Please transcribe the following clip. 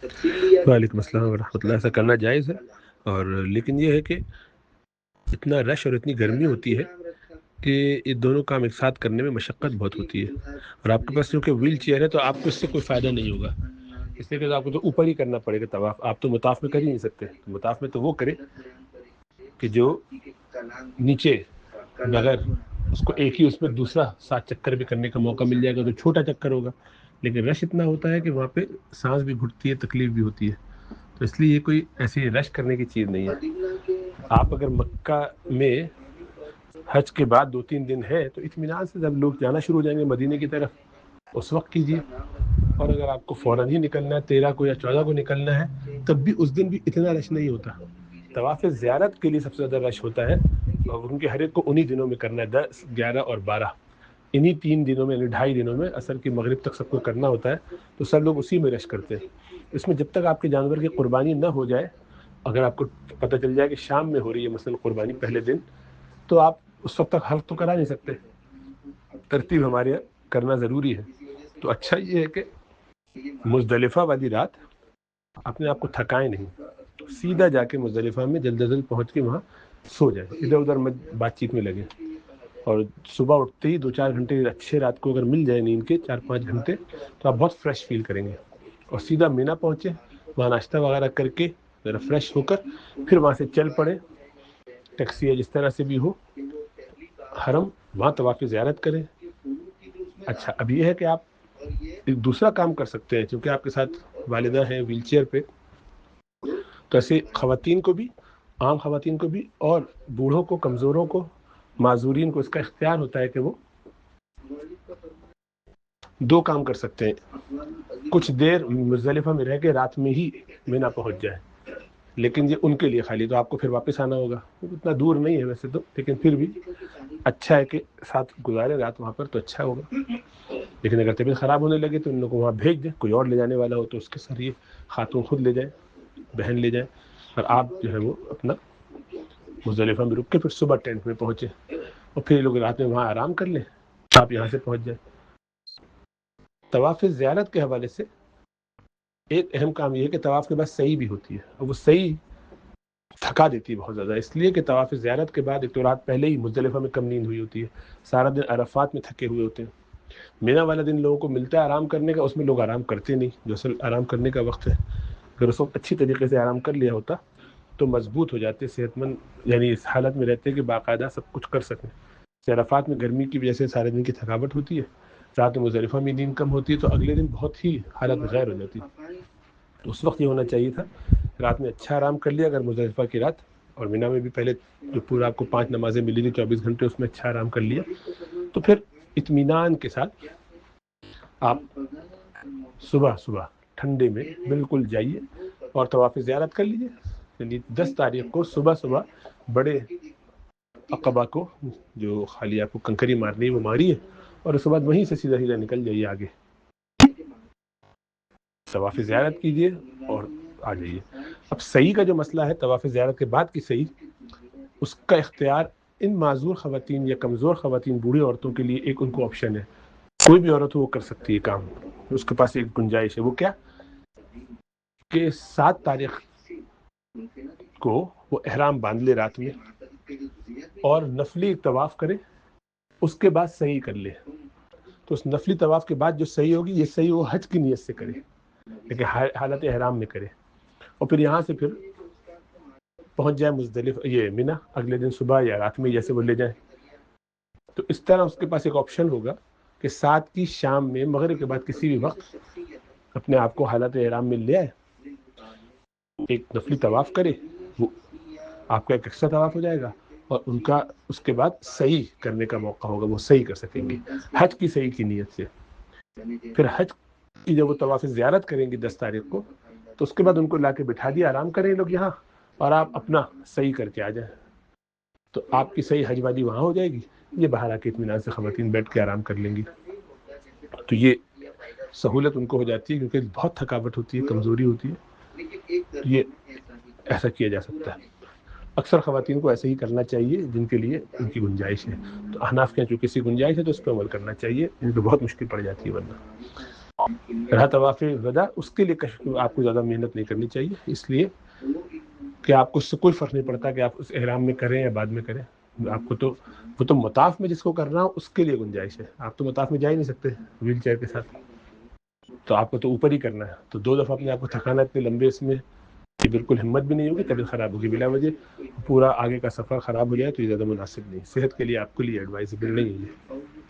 وعلیکم السلام ورحمۃ اللہ. ایسا کرنا جائز ہے، اور لیکن یہ ہے کہ اتنا رش اور اتنی گرمی ہوتی ہے کہ یہ دونوں کام ایک ساتھ کرنے میں مشقت بہت ہوتی ہے. اور آپ کے پاس کیونکہ ویل چیئر ہے تو آپ کو اس سے کوئی فائدہ نہیں ہوگا، اس لیے کہ آپ کو تو اوپر ہی کرنا پڑے گا طواف. آپ تو مطاف میں کر ہی نہیں سکتے. تو مطاف میں تو وہ کرے کہ جو نیچے بغیر اس کو ایک ہی اس میں دوسرا 7 چکر بھی کرنے کا موقع مل جائے گا تو چھوٹا چکر ہوگا. لیکن رش اتنا ہوتا ہے کہ وہاں پہ سانس بھی گھٹتی ہے، تکلیف بھی ہوتی ہے. تو اس لیے یہ کوئی ایسی رش کرنے کی چیز نہیں ہے. آپ اگر مکہ میں حج کے بعد 2-3 دن ہے تو اطمینان سے جب لوگ جانا شروع ہو جائیں گے مدینے کی طرف اس وقت کیجیے. اور اگر آپ کو فوراً ہی نکلنا ہے 13 کو یا 14 کو نکلنا ہے تب بھی اس دن بھی اتنا رش نہیں ہوتا. طواف زیارت کے لیے سب سے زیادہ رش ہوتا ہے، اور ان کے ہر ایک کو انہی دنوں میں کرنا ہے، 10، 11 اور 12. انہی 3 دنوں میں، 2.5 دنوں میں عصر کی مغرب تک سب کو کرنا ہوتا ہے. تو سب لوگ اسی میں رش کرتے ہیں. اس میں جب تک آپ کے جانور کی قربانی نہ ہو جائے، اگر آپ کو پتہ چل جائے کہ شام میں ہو رہی ہے مثلا قربانی پہلے دن، تو آپ اس وقت تک حلق تو کرا نہیں سکتے. ترتیب ہمارے یہاں کرنا ضروری ہے. تو اچھا یہ ہے کہ مزدلفہ والی رات اپنے آپ کو تھکائیں نہیں، سیدھا جا کے مزدلفہ میں جلد از جلد پہنچ کے وہاں سو جائیں، ادھر ادھر بات چیت میں لگے. اور صبح اٹھتے ہی 2-4 گھنٹے اچھے رات کو اگر مل جائے نیند کے 4-5 گھنٹے تو آپ بہت فریش فیل کریں گے. اور سیدھا مینا پہنچے، وہاں ناشتہ وغیرہ کر کے ذرا فریش ہو کر پھر وہاں سے چل پڑے، ٹیکسی یا جس طرح سے بھی ہو، حرم وہاں طواف زیارت کریں. اچھا اب یہ ہے کہ آپ ایک دوسرا کام کر سکتے ہیں، کیونکہ آپ کے ساتھ والدہ ہیں ویل چیئر پہ، تو ایسے خواتین کو بھی، عام خواتین کو بھی، اور بوڑھوں کو، کمزوروں کو، معذورین کو اس کا اختیار ہوتا ہے کہ وہ 2 کام کر سکتے ہیں. کچھ دیر مزدلفہ میں رہ کے رات میں ہی مینا پہنچ جائے، لیکن یہ ان کے لیے خالی. تو آپ کو پھر واپس آنا ہوگا، اتنا دور نہیں ہے ویسے تو، لیکن پھر بھی اچھا ہے کہ ساتھ گزارے رات وہاں پر تو اچھا ہوگا. لیکن اگر طبیعت خراب ہونے لگے تو ان لوگوں کو وہاں بھیج دیں، کوئی اور لے جانے والا ہو تو اس کے ذریعے خاتون خود لے جائیں، بہن لے جائیں، اور آپ جو ہے وہ اپنا مزدلفہ میں رک کے پھر صبح ٹینٹ میں پہنچے، اور پھر یہ لوگ رات میں وہاں آرام کر لیں، آپ یہاں سے پہنچ جائیں. طواف زیارت کے حوالے سے ایک اہم کام یہ ہے کہ طواف کے بعد سعی بھی ہوتی ہے، اور وہ سعی تھکا دیتی ہے بہت زیادہ، اس لیے کہ طواف زیارت کے بعد ایک تو رات پہلے ہی مزدلفہ میں کم نیند ہوئی ہوتی ہے، سارا دن عرفات میں تھکے ہوئے ہوتے ہیں. مینا والا دن لوگوں کو ملتا ہے آرام کرنے کا، اس میں لوگ آرام کرتے نہیں، جو اصل آرام کرنے کا وقت ہے. اگر اس وقت اچھی طریقے سے آرام کر لیا ہوتا تو مضبوط ہو جاتے، صحت مند، یعنی اس حالت میں رہتے کہ باقاعدہ سب کچھ کر سکیں. عرفات میں گرمی کی وجہ سے سارے دن کی تھکاوٹ ہوتی ہے، رات میں مزدلفہ میں نیند کم ہوتی ہے، تو اگلے دن بہت ہی حالت غیر ہو جاتی. تو اس وقت یہ ہونا چاہیے تھا رات میں اچھا آرام کر لیا اگر مزدلفہ کی رات، اور مینا میں بھی پہلے جو پورا آپ کو 5 نمازیں ملی تھی 24 گھنٹے، اس میں اچھا آرام کر لیا، تو پھر اطمینان کے ساتھ آپ صبح صبح ٹھنڈے میں بالکل جائیے اور طواف زیارت کر لیجیے. یعنی 10 تاریخ کو صبح صبح بڑے عقبہ کو جو خالی آپ کو کنکری مارنی ہے وہ ماری ہے، اور اس کے بعد وہیں سے سیدھا سیدھا نکل جائیے آگے، طواف زیارت کیجیے اور آ جائیے. اب صحیح کا جو مسئلہ ہے طواف زیارت کے بعد کی صحیح، اس کا اختیار ان معذور خواتین یا کمزور خواتین، بوڑھی عورتوں کے لیے ایک ان کو آپشن ہے. کوئی بھی عورت ہو وہ کر سکتی ہے کام، اس کے پاس ایک گنجائش ہے. وہ کیا کہ 7 تاریخ کو وہ احرام باندھ لے رات میں اور نفلی طواف کرے، اس کے بعد صحیح کر لے. تو اس نفلی طواف کے بعد جو صحیح ہوگی، یہ صحیح وہ حج کی نیت سے کرے، لیکن حالت احرام میں کرے، اور پھر یہاں سے پھر پہنچ جائے مزدلفہ، یہ مینا، اگلے دن صبح یا رات میں جیسے وہ لے جائیں. تو اس طرح اس کے پاس ایک آپشن ہوگا کہ 7 کی شام میں مغرب کے بعد کسی بھی وقت اپنے آپ کو حالت احرام میں لے آئے، ایک نفلی طواف کرے، وہ آپ کا ایک ایکسٹرا طواف ہو جائے گا، اور ان کا اس کے بعد صحیح کرنے کا موقع ہوگا، وہ صحیح کر سکیں گے حج کی صحیح کی نیت سے. پھر حج کی جب وہ طواف زیارت کریں گے 10 تاریخ کو، تو اس کے بعد ان کو لا کے بٹھا دیا، آرام کریں لوگ یہاں، اور آپ اپنا صحیح کر کے آ جائیں. تو آپ کی صحیح حج والی وہاں ہو جائے گی، یہ باہر آ کے اطمینان سے خواتین بیٹھ کے آرام کر لیں گی. تو یہ سہولت ان کو ہو جاتی ہے، کیونکہ بہت تھکاوٹ ہوتی ہے، کمزوری ہوتی ہے. یہ ایسا کیا جا سکتا ہے. اکثر خواتین کو ایسے ہی کرنا چاہیے جن کے لیے ان کی گنجائش ہے. تو احناف کے چونکہ کسی گنجائش ہے تو اس پہ عمل کرنا چاہیے، ان کو بہت مشکل پڑ جاتی ہے ورنہ. رہا طواف ودا، اس کے لیے آپ کو زیادہ محنت نہیں کرنی چاہیے، اس لیے کہ آپ کو اس سے کوئی فرق نہیں پڑتا کہ آپ اس احرام میں کریں یا بعد میں کریں. آپ کو تو وہ تو مطاف میں جس کو کرنا ہو اس کے لیے گنجائش ہے. آپ تو مطاف میں جا ہی نہیں سکتے ویل چیئر کے ساتھ، تو آپ کو تو اوپر ہی کرنا ہے. تو 2 دفعہ اپنے آپ کو تھکانا اتنے لمبے اس میں کہ بالکل ہمت بھی نہیں ہوگی، طبیعت خراب ہوگی بلا وجہ، پورا آگے کا سفر خراب ہو جائے تو یہ زیادہ مناسب نہیں، صحت کے لیے آپ کے لیے ایڈوائزبل نہیں ہے.